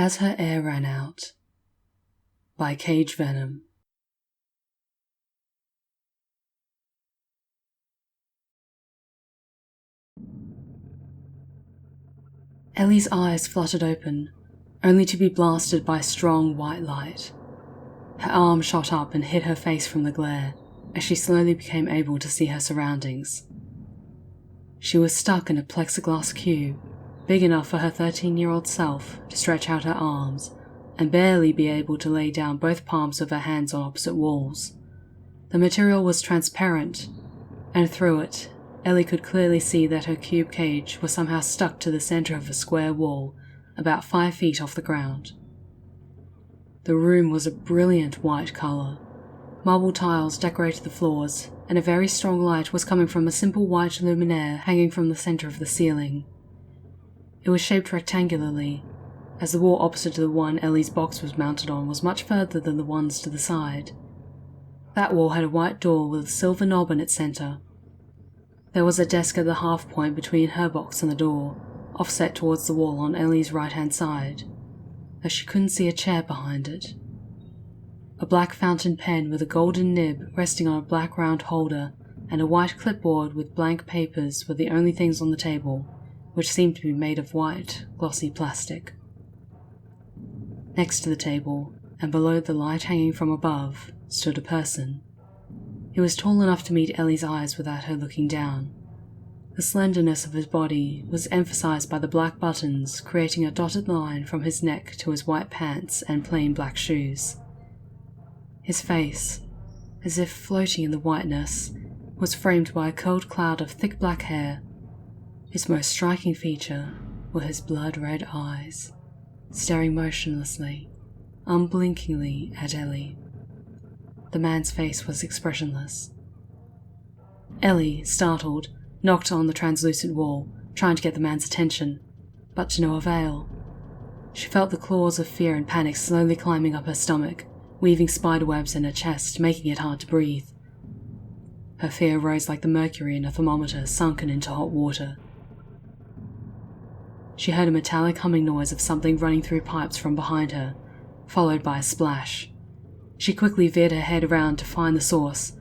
As Her Air Ran Out by CageVenom. Ellie's eyes fluttered open, only to be blasted by strong white light. Her arm shot up and hid her face from the glare, as she slowly became able to see her surroundings. She was stuck in a plexiglass cube, big enough for her 13-year-old self to stretch out her arms and barely be able to lay down both palms of her hands on opposite walls. The material was transparent, and through it, Ellie could clearly see that her cube cage was somehow stuck to the center of a square wall, about 5 feet off the ground. The room was a brilliant white color. Marble tiles decorated the floors, and a very strong light was coming from a simple white luminaire hanging from the center of the ceiling. It was shaped rectangularly, as the wall opposite to the one Ellie's box was mounted on was much further than the ones to the side. That wall had a white door with a silver knob in its center. There was a desk at the half point between her box and the door, offset towards the wall on Ellie's right-hand side, though she couldn't see a chair behind it. A black fountain pen with a golden nib resting on a black round holder and a white clipboard with blank papers were the only things on the table, which seemed to be made of white, glossy plastic. Next to the table, and below the light hanging from above, stood a person. He was tall enough to meet Ellie's eyes without her looking down. The slenderness of his body was emphasized by the black buttons creating a dotted line from his neck to his white pants and plain black shoes. His face, as if floating in the whiteness, was framed by a cold cloud of thick black hair. His most striking feature were his blood-red eyes, staring motionlessly, unblinkingly at Ellie. The man's face was expressionless. Ellie, startled, knocked on the translucent wall, trying to get the man's attention, but to no avail. She felt the claws of fear and panic slowly climbing up her stomach, weaving spiderwebs in her chest, making it hard to breathe. Her fear rose like the mercury in a thermometer sunken into hot water. She heard a metallic humming noise of something running through pipes from behind her, followed by a splash. She quickly veered her head around to find the source.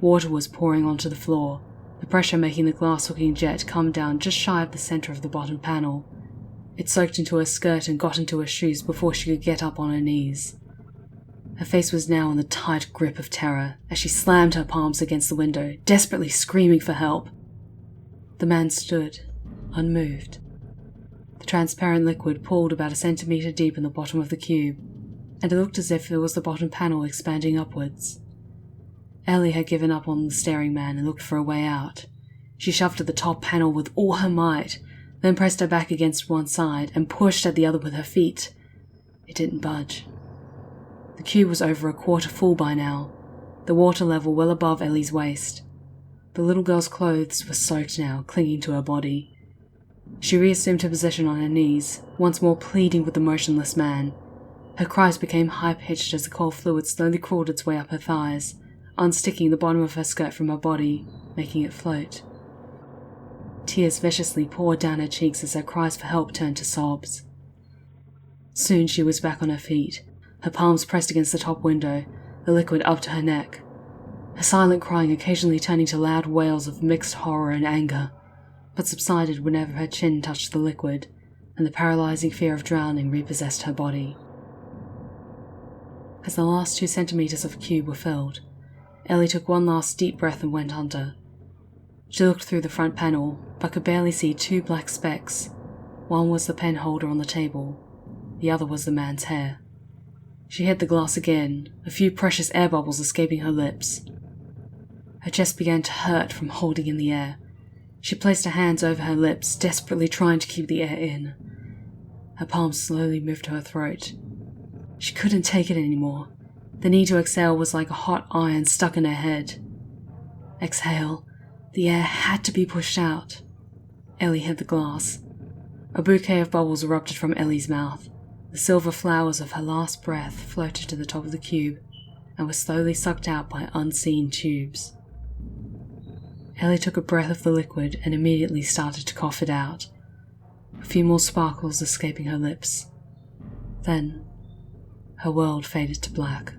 Water was pouring onto the floor, the pressure making the glass-looking jet come down just shy of the center of the bottom panel. It soaked into her skirt and got into her shoes before she could get up on her knees. Her face was now in the tight grip of terror as she slammed her palms against the window, desperately screaming for help. The man stood, unmoved. The transparent liquid pooled about a centimeter deep in the bottom of the cube, and it looked as if it was the bottom panel expanding upwards. Ellie had given up on the staring man and looked for a way out. She shoved at the top panel with all her might, then pressed her back against one side and pushed at the other with her feet. It didn't budge. The cube was over a quarter full by now, the water level well above Ellie's waist. The little girl's clothes were soaked now, clinging to her body. She reassumed her position on her knees, once more pleading with the motionless man. Her cries became high-pitched as the cold fluid slowly crawled its way up her thighs, unsticking the bottom of her skirt from her body, making it float. Tears viciously poured down her cheeks as her cries for help turned to sobs. Soon she was back on her feet, her palms pressed against the top window, the liquid up to her neck. Her silent crying occasionally turning to loud wails of mixed horror and anger, but subsided whenever her chin touched the liquid, and the paralyzing fear of drowning repossessed her body. As the last 2 centimeters of the cube were filled, Ellie took one last deep breath and went under. She looked through the front panel, but could barely see 2 black specks. One was the pen holder on the table, the other was the man's hair. She hit the glass again, a few precious air bubbles escaping her lips. Her chest began to hurt from holding in the air. She placed her hands over her lips, desperately trying to keep the air in. Her palms slowly moved to her throat. She couldn't take it anymore. The need to exhale was like a hot iron stuck in her head. Exhale. The air had to be pushed out. Ellie hit the glass. A bouquet of bubbles erupted from Ellie's mouth. The silver flowers of her last breath floated to the top of the cube and were slowly sucked out by unseen tubes. Ellie took a breath of the liquid and immediately started to cough it out, a few more sparkles escaping her lips. Then, her world faded to black.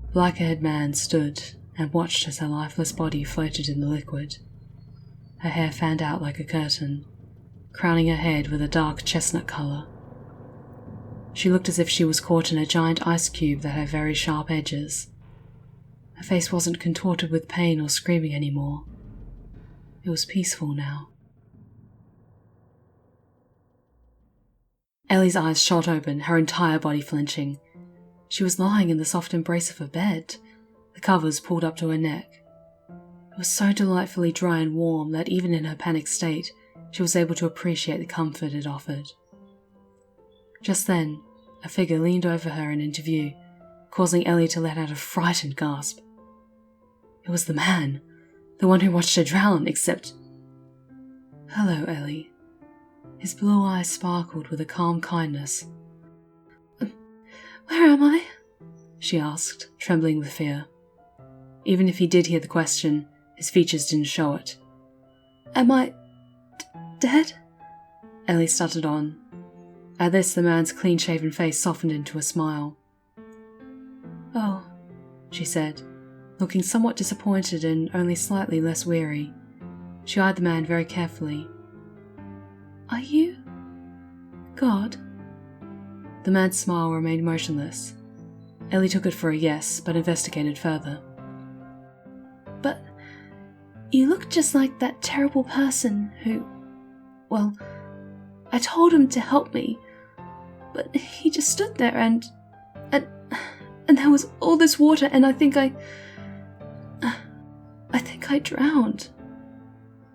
The black-haired man stood and watched as her lifeless body floated in the liquid. Her hair fanned out like a curtain, crowning her head with a dark chestnut color. She looked as if she was caught in a giant ice cube that had very sharp edges. Her face wasn't contorted with pain or screaming anymore. It was peaceful now. Ellie's eyes shot open, her entire body flinching. She was lying in the soft embrace of her bed, the covers pulled up to her neck. It was so delightfully dry and warm that even in her panicked state, she was able to appreciate the comfort it offered. Just then, a figure leaned over her and into view, causing Ellie to let out a frightened gasp. It was the man, the one who watched her drown, except... "Hello, Ellie." His blue eyes sparkled with a calm kindness. "Where am I?" she asked, trembling with fear. Even if he did hear the question, his features didn't show it. "Am I... dead?" Ellie stuttered on. At this, the man's clean-shaven face softened into a smile. "Oh," she said, looking somewhat disappointed and only slightly less weary. She eyed the man very carefully. "Are you... God?" The man's smile remained motionless. Ellie took it for a yes, but investigated further. "But you look just like that terrible person who... well, I told him to help me, but he just stood there and there was all this water and I think I drowned."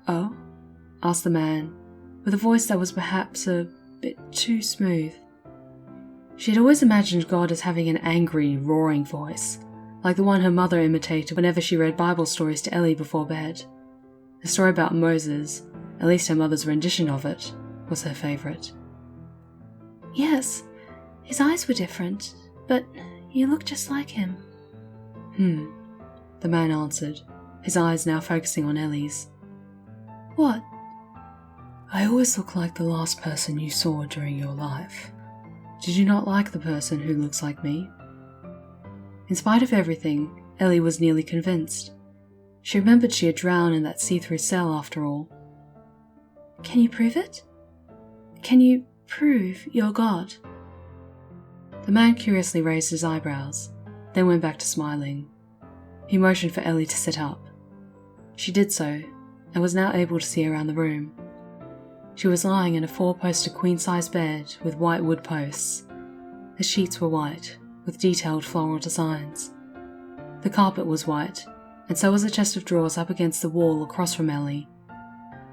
"Oh?" asked the man, with a voice that was perhaps a bit too smooth. She had always imagined God as having an angry, roaring voice, like the one her mother imitated whenever she read Bible stories to Ellie before bed. The story about Moses, at least her mother's rendition of it, was her favourite. "Yes, his eyes were different, but you look just like him." The man answered, his eyes now focusing on Ellie's. "What?" "I always look like the last person you saw during your life. Did you not like the person who looks like me?" In spite of everything, Ellie was nearly convinced. She remembered she had drowned in that see-through cell after all. "Can you prove it? Can you prove you're God?" The man curiously raised his eyebrows, then went back to smiling. He motioned for Ellie to sit up. She did so, and was now able to see around the room. She was lying in a 4-poster queen-size bed with white wood posts. The sheets were white, with detailed floral designs. The carpet was white, and so was a chest of drawers up against the wall across from Ellie.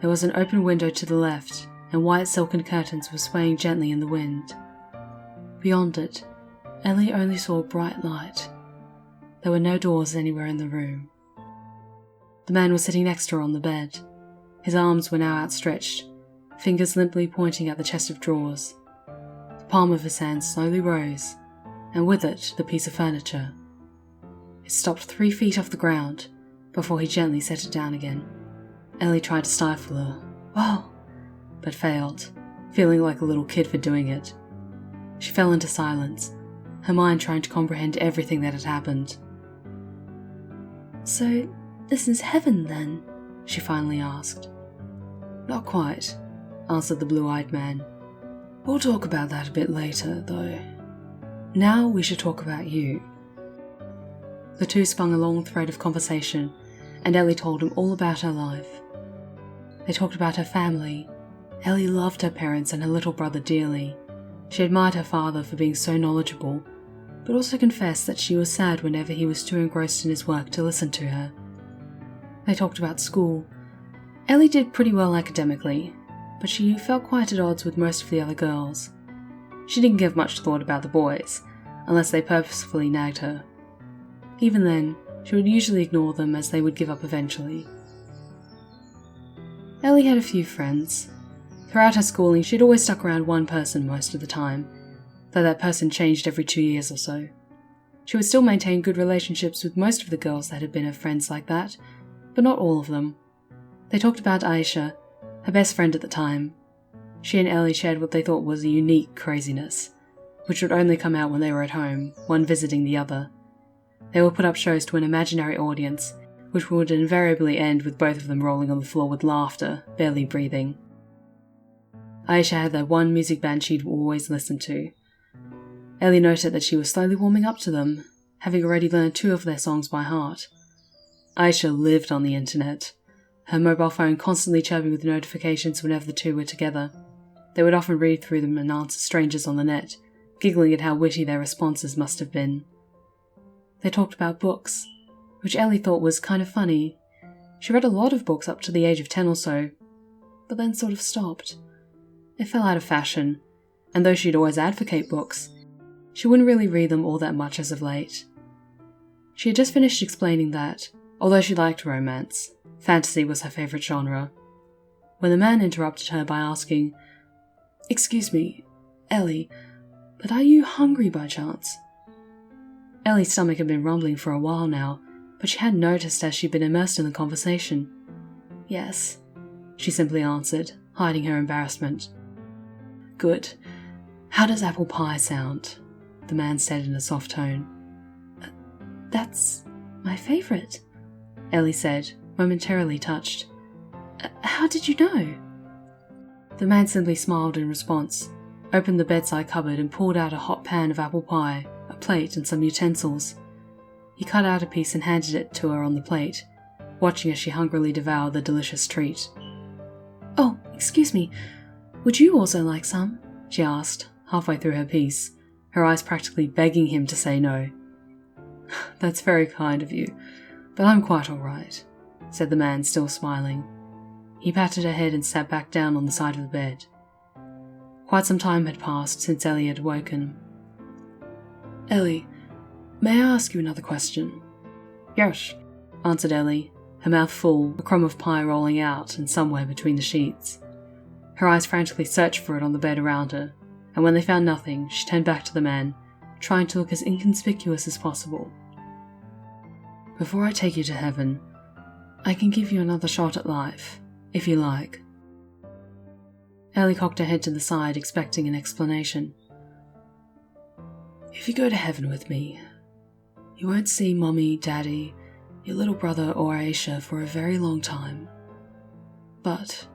There was an open window to the left, and white silken curtains were swaying gently in the wind. Beyond it, Ellie only saw bright light. There were no doors anywhere in the room. The man was sitting next to her on the bed. His arms were now outstretched, fingers limply pointing at the chest of drawers. The palm of his hand slowly rose, and with it the piece of furniture. It stopped 3 feet off the ground, before he gently set it down again. Ellie tried to stifle her, "Whoa!" but failed, feeling like a little kid for doing it. She fell into silence, her mind trying to comprehend everything that had happened. "So, this is heaven then?" she finally asked. "Not quite," answered the blue-eyed man. "We'll talk about that a bit later, though. Now we should talk about you." The two spun a long thread of conversation, and Ellie told him all about her life. They talked about her family. Ellie loved her parents and her little brother dearly. She admired her father for being so knowledgeable, but also confessed that she was sad whenever he was too engrossed in his work to listen to her. They talked about school. Ellie did pretty well academically, but she felt quite at odds with most of the other girls. She didn't give much thought about the boys, unless they purposefully nagged her. Even then, she would usually ignore them as they would give up eventually. Ellie had a few friends. Throughout her schooling, she'd always stuck around one person most of the time, though that person changed every 2 years or so. She would still maintain good relationships with most of the girls that had been her friends like that, but not all of them. They talked about Aisha, her best friend at the time. She and Ellie shared what they thought was a unique craziness, which would only come out when they were at home, one visiting the other. They would put up shows to an imaginary audience, which would invariably end with both of them rolling on the floor with laughter, barely breathing. Aisha had that one music band she'd always listened to. Ellie noted that she was slowly warming up to them, having already learned 2 of their songs by heart. Aisha lived on the internet, her mobile phone constantly chirping with notifications whenever the two were together. They would often read through them and answer strangers on the net, giggling at how witty their responses must have been. They talked about books, which Ellie thought was kind of funny. She read a lot of books up to the age of 10 or so, but then sort of stopped. It fell out of fashion, and though she'd always advocate books, she wouldn't really read them all that much as of late. She had just finished explaining that, although she liked romance, fantasy was her favourite genre, when the man interrupted her by asking, "Excuse me, Ellie, but are you hungry by chance?" Ellie's stomach had been rumbling for a while now, but she hadn't noticed as she'd been immersed in the conversation. "Yes," she simply answered, hiding her embarrassment. "Good. How does apple pie sound?" the man said in a soft tone. "That's my favourite," Ellie said, momentarily touched. "How did you know?" The man simply smiled in response, opened the bedside cupboard and pulled out a hot pan of apple pie, a plate and some utensils. He cut out a piece and handed it to her on the plate, watching as she hungrily devoured the delicious treat. "Oh, excuse me, would you also like some?" she asked, halfway through her piece, her eyes practically begging him to say no. "That's very kind of you, but I'm quite all right," said the man, still smiling. He patted her head and sat back down on the side of the bed. Quite some time had passed since Ellie had woken. "Ellie, may I ask you another question?" "Yes," answered Ellie, her mouth full, a crumb of pie rolling out and somewhere between the sheets. Her eyes frantically searched for it on the bed around her, and when they found nothing, she turned back to the man, trying to look as inconspicuous as possible. "Before I take you to heaven, I can give you another shot at life, if you like." Ellie cocked her head to the side, expecting an explanation. "If you go to heaven with me, you won't see Mummy, Daddy, your little brother or Aisha for a very long time. But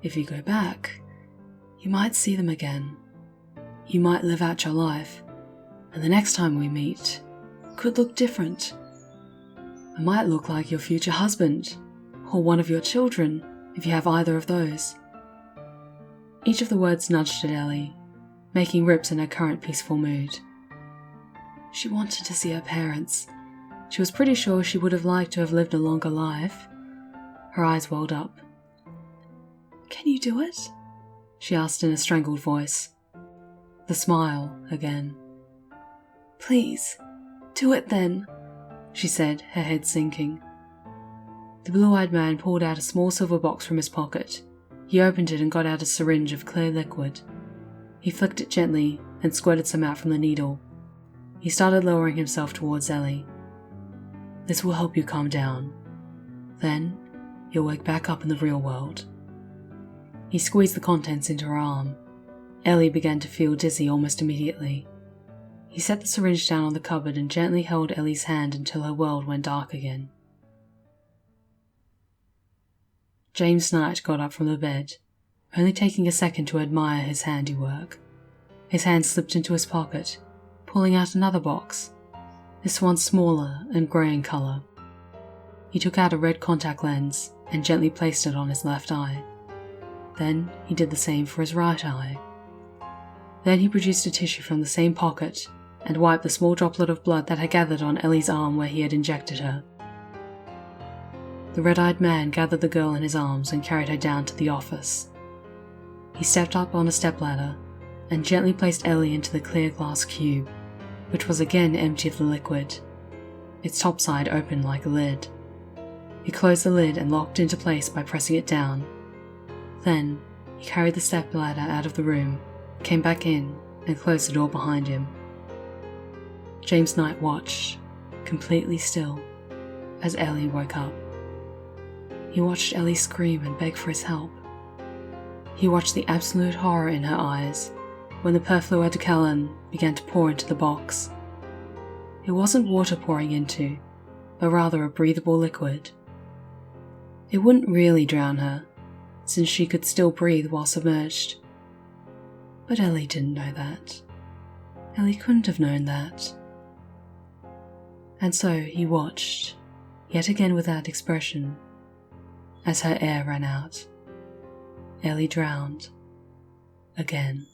if you go back, you might see them again. You might live out your life, and the next time we meet could look different. I might look like your future husband, or one of your children, if you have either of those." Each of the words nudged at Ellie, making rips in her current peaceful mood. She wanted to see her parents. She was pretty sure she would have liked to have lived a longer life. Her eyes welled up. "Can you do it?" she asked in a strangled voice. The smile again. "Please, do it then," she said, her head sinking. The blue-eyed man pulled out a small silver box from his pocket. He opened it and got out a syringe of clear liquid. He flicked it gently and squirted some out from the needle. He started lowering himself towards Ellie. "This will help you calm down. Then, you'll wake back up in the real world." He squeezed the contents into her arm. Ellie began to feel dizzy almost immediately. He set the syringe down on the cupboard and gently held Ellie's hand until her world went dark again. James Knight got up from the bed, only taking a second to admire his handiwork. His hand slipped into his pocket, pulling out another box, this one smaller and grey in colour. He took out a red contact lens and gently placed it on his left eye. Then he did the same for his right eye. Then he produced a tissue from the same pocket and wiped the small droplet of blood that had gathered on Ellie's arm where he had injected her. The red-eyed man gathered the girl in his arms and carried her down to the office. He stepped up on a stepladder and gently placed Ellie into the clear glass cube, which was again empty of the liquid, its top side open like a lid. He closed the lid and locked into place by pressing it down. Then he carried the stepladder out of the room, came back in, and closed the door behind him. James Knight watched, completely still, as Ellie woke up. He watched Ellie scream and beg for his help. He watched the absolute horror in her eyes when the perfluoroalkyl began to pour into the box. It wasn't water pouring into, but rather a breathable liquid. It wouldn't really drown her, since she could still breathe while submerged. But Ellie didn't know that. Ellie couldn't have known that. And so he watched, yet again without expression, as her air ran out. Ellie drowned. Again.